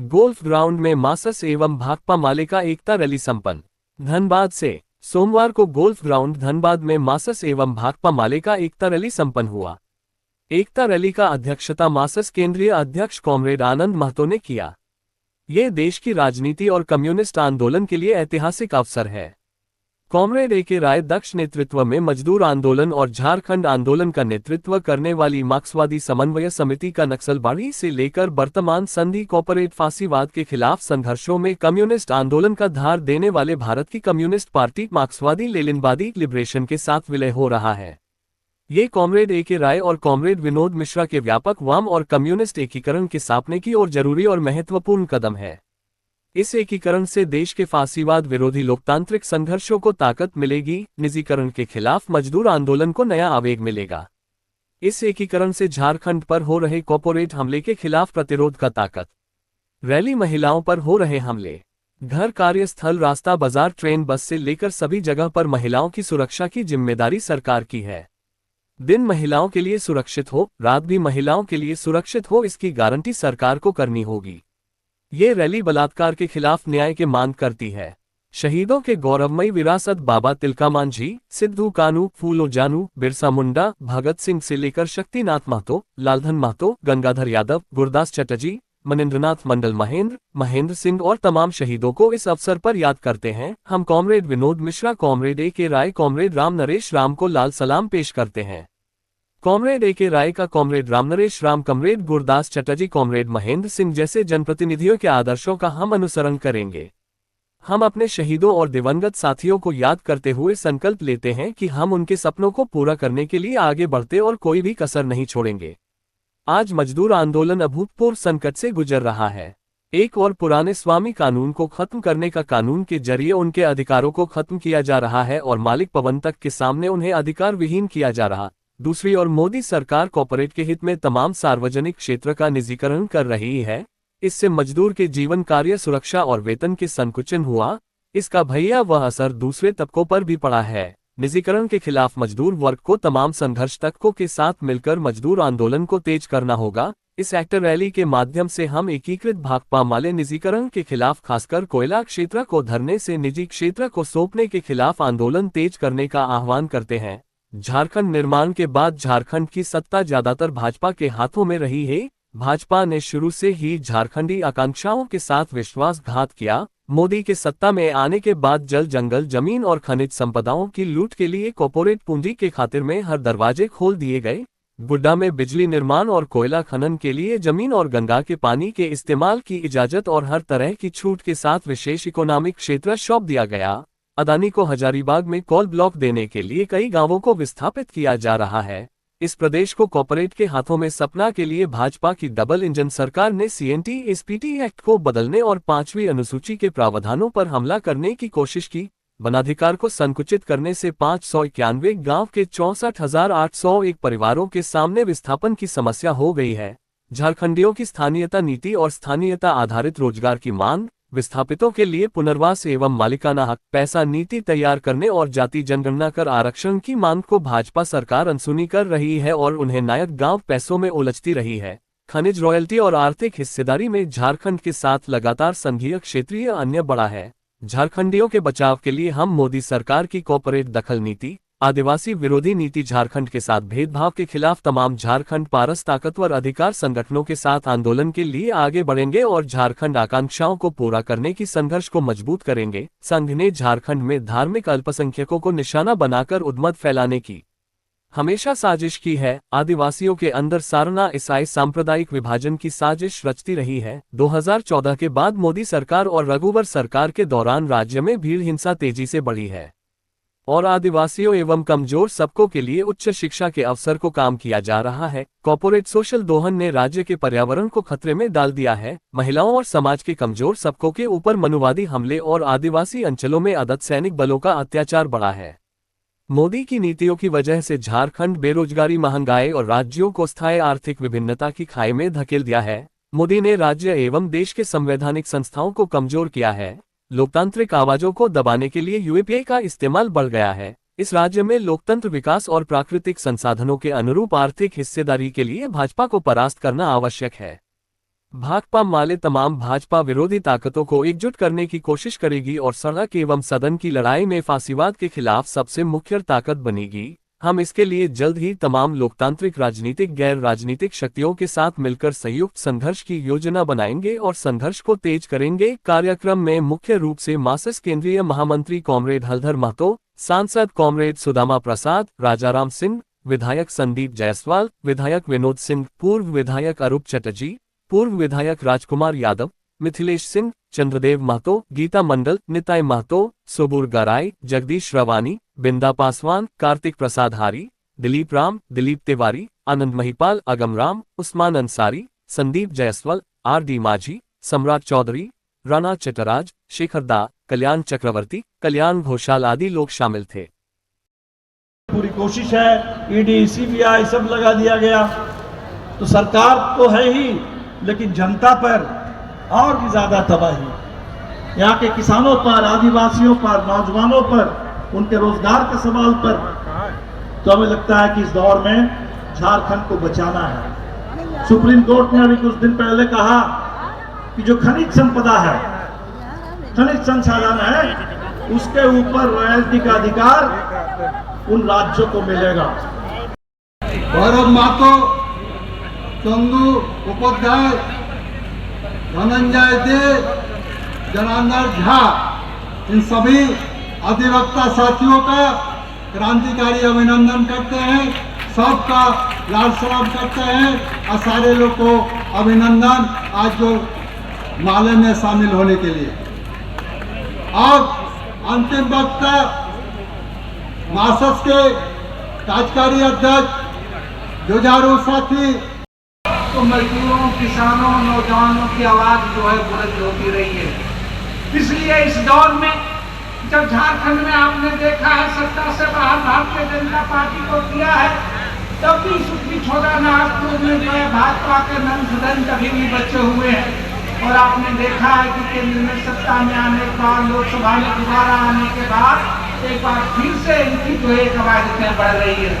Golf ground में मार्क्सवादी एवं भाकपा माले का एकता रैली संपन्न। धनबाद से सोमवार को गोल्फ ग्राउंड धनबाद में मार्क्सवादी एवं भाकपा माले का एकता रैली संपन्न हुआ। एकता रैली का अध्यक्षता मार्क्सवादी केंद्रीय अध्यक्ष कॉमरेड आनंद महतो ने किया। ये देश की राजनीति और कम्युनिस्ट आंदोलन के लिए ऐतिहासिक अवसर है। Comrade A K. राय दक्ष नेतृत्व में मजदूर आंदोलन और झारखंड आंदोलन का नेतृत्व करने वाली मार्क्सवादी समन्वय समिति का नक्सलबाड़ी से लेकर वर्तमान संधि कॉर्पोरेट फांसीवाद के खिलाफ संघर्षों में कम्युनिस्ट आंदोलन का धार देने वाले भारत की कम्युनिस्ट पार्टी मार्क्सवादी लेनिनवादी लिबरेशन के साथ विलय हो रहा है। ये कॉमरेड ए.के. राय और कॉमरेड विनोद मिश्रा के व्यापक वाम और कम्युनिस्ट एकीकरण के सपने की ओर जरूरी और महत्वपूर्ण कदम है। इस एकीकरण से देश के फांसीवाद विरोधी लोकतांत्रिक संघर्षों को ताकत मिलेगी, निजीकरण के खिलाफ मजदूर आंदोलन को नया आवेग मिलेगा। इस एकीकरण से झारखंड पर हो रहे कॉर्पोरेट हमले के खिलाफ प्रतिरोध का ताकत। रैली महिलाओं पर हो रहे हमले। घर, कार्यस्थल, रास्ता, बाजार, ट्रेन, बस से लेकर सभी जगह पर महिलाओं की सुरक्षा की जिम्मेदारी सरकार की है। दिन महिलाओं के लिए सुरक्षित हो, रात भी महिलाओं के लिए सुरक्षित हो, इसकी गारंटी सरकार को करनी होगी। ये रैली बलात्कार के खिलाफ न्याय की मांग करती है। शहीदों के गौरवमयी विरासत बाबा तिलका मांझी, सिद्धू कानू, फूलो जानू, बिरसा मुंडा, भगत सिंह से लेकर शक्तिनाथ महतो, लालधन महतो, गंगाधर यादव, गुरदास चटर्जी, मनिंद्रनाथ मंडल, महेंद्र सिंह और तमाम शहीदों को इस अवसर पर याद करते हैं। हम comrade Vinod Mishra, comrade A K. Roy, comrade Ram Naresh Ram को लाल सलाम पेश करते हैं। Comrade A K. राय का comrade Ram Naresh Ram, comrade Gurudas Chatterjee, comrade Mahendra Singh जैसे जनप्रतिनिधियों के आदर्शों का हम अनुसरण करेंगे। हम अपने शहीदों और दिवंगत साथियों को याद करते हुए संकल्प लेते हैं कि हम उनके सपनों को पूरा करने के लिए आगे बढ़ते और कोई भी कसर नहीं छोड़ेंगे। आज मजदूर आंदोलन अभूतपूर्व संकट से गुजर रहा है। एक और पुराने स्वामी कानून को खत्म करने का कानून के जरिए उनके अधिकारों को खत्म किया जा रहा है और मालिक पवन तक के सामने उन्हें अधिकार विहीन किया जा रहा। दूसरी ओर मोदी सरकार कॉर्पोरेट के हित में तमाम सार्वजनिक क्षेत्र का निजीकरण कर रही है। इससे मजदूर के जीवन, कार्य, सुरक्षा और वेतन के संकुचन हुआ। इसका भैया वह असर दूसरे तबकों पर भी पड़ा है। निजीकरण के खिलाफ मजदूर वर्ग को तमाम संघर्ष तबकों के साथ मिलकर मजदूर आंदोलन को तेज करना होगा। इस एक्टर रैली के माध्यम से हम एकीकृत भाकपा माले निजीकरण के खिलाफ, खासकर कोयला क्षेत्र को धरने से निजी क्षेत्र को सौंपने के खिलाफ आंदोलन तेज करने का आह्वान करते हैं। झारखंड निर्माण के बाद झारखंड की सत्ता ज्यादातर भाजपा के हाथों में रही है। भाजपा ने शुरू से ही झारखंडी आकांक्षाओं के साथ विश्वासघात किया। मोदी के सत्ता में आने के बाद जल, जंगल, जमीन और खनिज संपदाओं की लूट के लिए कॉर्पोरेट पूंजी के खातिर में हर दरवाजे खोल दिए गए। गुड्डा में बिजली निर्माण और कोयला खनन के लिए जमीन और गंगा के पानी के इस्तेमाल की इजाजत और हर तरह की छूट के साथ विशेष इकोनॉमिक क्षेत्र सौंप दिया गया। अदानी को हजारीबाग में कोल ब्लॉक देने के लिए कई गांवों को विस्थापित किया जा रहा है। इस प्रदेश को कॉर्पोरेट के हाथों में सपना के लिए भाजपा की डबल इंजन सरकार ने CNT-SPT एक्ट को बदलने और 5वीं अनुसूची के प्रावधानों पर हमला करने की कोशिश की। वनाधिकार को संकुचित करने से 591 गांव के 64,801 परिवारों के सामने विस्थापन की समस्या हो गई है। झारखंडियों की स्थानीयता नीति और स्थानीयता आधारित रोजगार की मांग, विस्थापितों के लिए पुनर्वास एवं मालिकाना हक, पैसा नीति तैयार करने और जाति जनगणना कर आरक्षण की मांग को भाजपा सरकार अनसुनी कर रही है और उन्हें नायक गांव पैसों में उलझती रही है। खनिज रॉयल्टी और आर्थिक हिस्सेदारी में झारखंड के साथ लगातार संघीय क्षेत्रीय अन्य बड़ा है। झारखंडियों के बचाव के लिए हम मोदी सरकार की कॉर्पोरेट दखल नीति, आदिवासी विरोधी नीति, झारखंड के साथ भेदभाव के खिलाफ तमाम झारखंड पारस ताकतवर अधिकार संगठनों के साथ आंदोलन के लिए आगे बढ़ेंगे और झारखंड आकांक्षाओं को पूरा करने की संघर्ष को मजबूत करेंगे। संघ ने झारखंड में धार्मिक अल्पसंख्यकों को निशाना बनाकर उद्मत फैलाने की हमेशा साजिश की है। आदिवासियों के अंदर सारना ईसाई सांप्रदायिक विभाजन की साजिश रचती रही है। 2014 के बाद मोदी सरकार और रघुवर सरकार के दौरान राज्य में भीड़ हिंसा तेजी से बढ़ी है और आदिवासियों एवं कमजोर सबकों के लिए उच्च शिक्षा के अवसर को काम किया जा रहा है। कॉर्पोरेट सोशल दोहन ने राज्य के पर्यावरण को खतरे में डाल दिया है। महिलाओं और समाज के कमजोर सबकों के ऊपर मनुवादी हमले और आदिवासी अंचलों में अदत्त सैनिक बलों का अत्याचार बढ़ा है। मोदी की नीतियों की वजह से झारखंड बेरोजगारी, महंगाई और राज्यों को स्थायी आर्थिक विभिन्नता की खाई में धकेल दिया है। मोदी ने राज्य एवं देश के संवैधानिक संस्थाओं को कमजोर किया है। लोकतांत्रिक आवाजों को दबाने के लिए यूपीए का इस्तेमाल बढ़ गया है। इस राज्य में लोकतंत्र विकास और प्राकृतिक संसाधनों के अनुरूप आर्थिक हिस्सेदारी के लिए भाजपा को परास्त करना आवश्यक है। भाकपा माले तमाम भाजपा विरोधी ताकतों को एकजुट करने की कोशिश करेगी और सड़क एवं सदन की लड़ाई में फांसीवाद के खिलाफ सबसे मुख्य ताकत बनेगी। हम इसके लिए जल्द ही तमाम लोकतांत्रिक राजनीतिक गैर राजनीतिक शक्तियों के साथ मिलकर संयुक्त संघर्ष की योजना बनाएंगे और संघर्ष को तेज करेंगे। कार्यक्रम में मुख्य रूप से मार्क्सिस्ट केंद्रीय महामंत्री कॉमरेड हलधर महतो, सांसद कॉमरेड सुदामा प्रसाद, राजाराम सिंह, विधायक संदीप जायसवाल, विधायक विनोद सिंह, पूर्व विधायक अरूप चटर्जी, पूर्व विधायक राजकुमार यादव, मिथिलेश सिंह, चंद्रदेव महतो, गीता मंडल, निताई महतो, सुबूर गराय, जगदीश रवानी, बिंदा पासवान, कार्तिक प्रसाद हारी, दिलीप राम, दिलीप तिवारी, आनंद महिपाल, अगम राम, उस्मान अंसारी, संदीप जायसवाल, आर.डी. माझी, सम्राट चौधरी, राणा चटराज, शेखर दा, कल्याण चक्रवर्ती, कल्याण घोषाल आदि लोग शामिल थे। पूरी कोशिश है, ईडी सीबीआई सब लगा दिया गया, तो सरकार तो है ही, लेकिन जनता पर और भी ज्यादा तबाही। यहाँ के किसानों पर, आदिवासियों पर, नौजवानों पर, उनके रोजगार के सवाल पर, तो हमें लगता है कि इस दौर में झारखंड को बचाना है। सुप्रीम कोर्ट ने अभी कुछ दिन पहले कहा कि जो खनिज संपदा है, खनिज संसाधन है, उसके ऊपर रॉयल्टी का अधिकार उन राज्यों को मिलेगा। गौरव महतो, चंदू उपाध्याय, धनंजय दे, जनार्दन झा, इन सभी अधिवक्ता साथियों का क्रांतिकारी अभिनंदन करते हैं, सबका लाल सलाम करते हैं और सारे लोग को अभिनंदन आज जो माले में शामिल होने के लिए। और अंतिम वक्ता मार्क्सिस्ट के कार्यकारी अध्यक्ष जुझारू साथी, तो मजदूरों, किसानों, नौजवानों की आवाज जो है बुलंद होती रही है। इसलिए इस दौर में जब झारखंड में आपने देखा है सत्ता से बाहर भारतीय जनता पार्टी को किया है, तब भी सुखी छोटा नागपुर में जो है भाजपा के नंदन कभी भी बचे हुए हैं। और आपने देखा है कि केंद्र में सत्ता में आने के बाद, लोकसभा में दोबारा आने के बाद एक बार फिर से इनकी जो है कवायदें बढ़ रही है।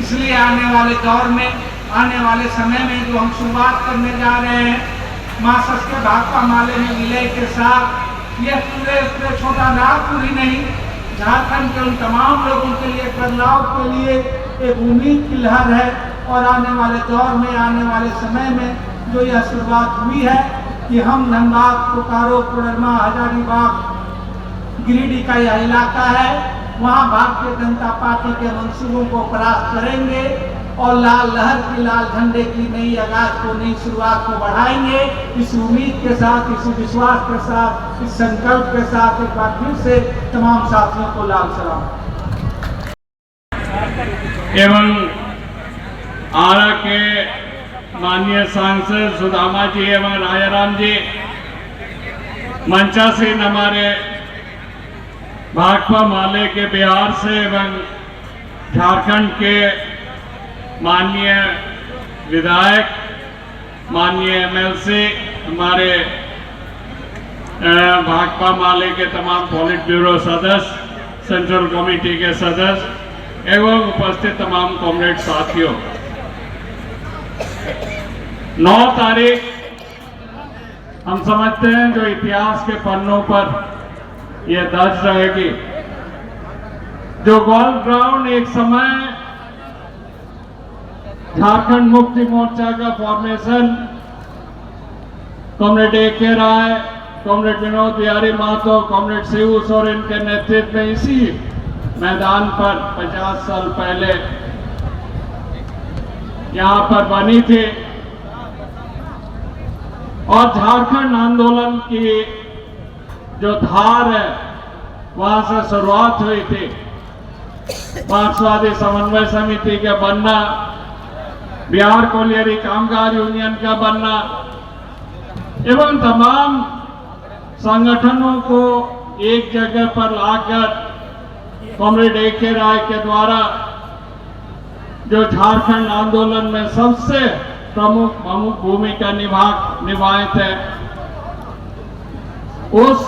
इसलिए आने वाले दौर में, आने वाले समय में जो हम शुरुआत करने जा रहे हैं मार्क्सिस्ट के भाकपा माले में विलय के साथ, यह पूरे छोटा नागपुर ही नहीं, झारखंड के उन तमाम लोगों के लिए, बदलाव के लिए एक उम्मीद की लहर है। और आने वाले दौर में, आने वाले समय में जो यह शुरुआत हुई है कि हम धनबाद, बोकारो, कोडरमा, हजारीबाग, गिरिडीह का यह इलाका है, वहाँ भारतीय जनता पार्टी के मंसूबों को परास्त करेंगे और लाल लहर की, लाल झंडे की नई आगाज को, नई शुरुआत को बढ़ाएंगे। इस उम्मीद के साथ, इस विश्वास के साथ, इस संकल्प के साथ एक बार फिर से तमाम साथियों को लाल सलाम। एवं आरा के माननीय सांसद सुदामा जी एवं राजाराम जी, मंचासीन हमारे भाकपा माले के बिहार से एवं झारखंड के माननीय विधायक, माननीय एमएलसी, हमारे भाकपा माले के तमाम पॉलिट ब्यूरो सदस्य, सेंट्रल कमेटी के सदस्य एवं उपस्थित तमाम कॉमरेड साथियों, 9 तारीख हम समझते हैं जो इतिहास के पन्नों पर यह दर्ज रहेगी। जो गोल्फ ग्राउंड एक समय झारखंड मुक्ति मोर्चा का formation comrade A K. Roy, comrade Vinod Bihari Mahato, comrade Shiv Soren के नेतृत्व में इसी मैदान पर 50 साल पहले यहाँ पर बनी थी। और झारखंड आंदोलन की जो धार है वहां से शुरुआत हुई थी। मार्क्सवादी समन्वय समिति का बनना, बिहार कोलियरी कामगार यूनियन का बनना एवं तमाम संगठनों को एक जगह पर लाकर कॉमरेड ए.के. राय के द्वारा जो झारखंड आंदोलन में सबसे प्रमुख भूमिका निभाए थे, उस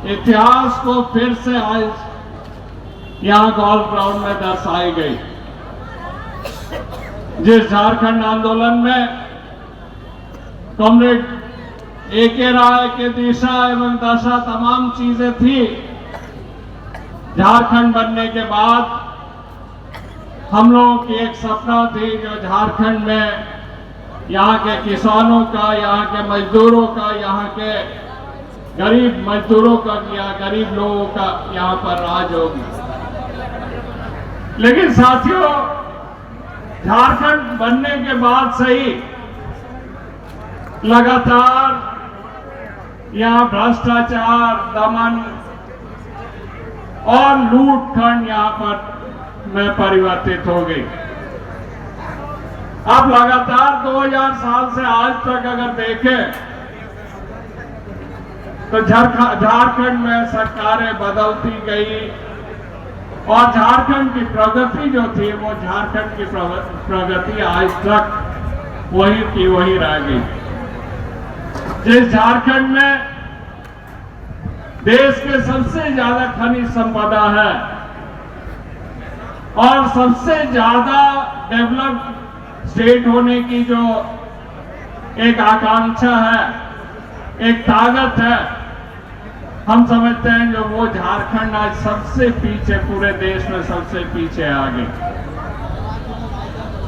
इतिहास को फिर से आज यहाँ गोल्फ ग्राउंड में दर्शाई गई। जिस झारखंड आंदोलन में कॉमरेड ए.के. राय के दिशा एवं दशा तमाम चीजें थी। झारखंड बनने के बाद हम लोगों की एक सपना थी जो झारखंड में यहाँ के किसानों का, यहाँ के मजदूरों का, यहाँ के गरीब मजदूरों का या गरीब लोगों का यहाँ पर राज होगी। लेकिन साथियों, झारखंड बनने के बाद से ही लगातार यहाँ भ्रष्टाचार, दमन और लूटखंड यहाँ पर में परिवर्तित हो गई। अब लगातार 2000 साल से आज तक अगर देखें तो झारखंड में सरकारें बदलती गई और झारखंड की प्रगति जो थी वो झारखंड की प्रगति आज तक वही की वही रह गई। जिस झारखंड में देश के सबसे ज्यादा खनिज संपदा है और सबसे ज्यादा डेवलप्ड स्टेट होने की जो एक आकांक्षा है, एक ताकत है, हम समझते हैं जो वो झारखंड आज सबसे पीछे, पूरे देश में सबसे पीछे आ गई।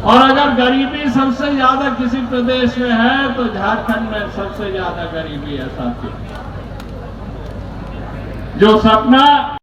और अगर गरीबी सबसे ज्यादा किसी प्रदेश में है तो झारखंड में सबसे ज्यादा गरीबी है साथियों। जो सपना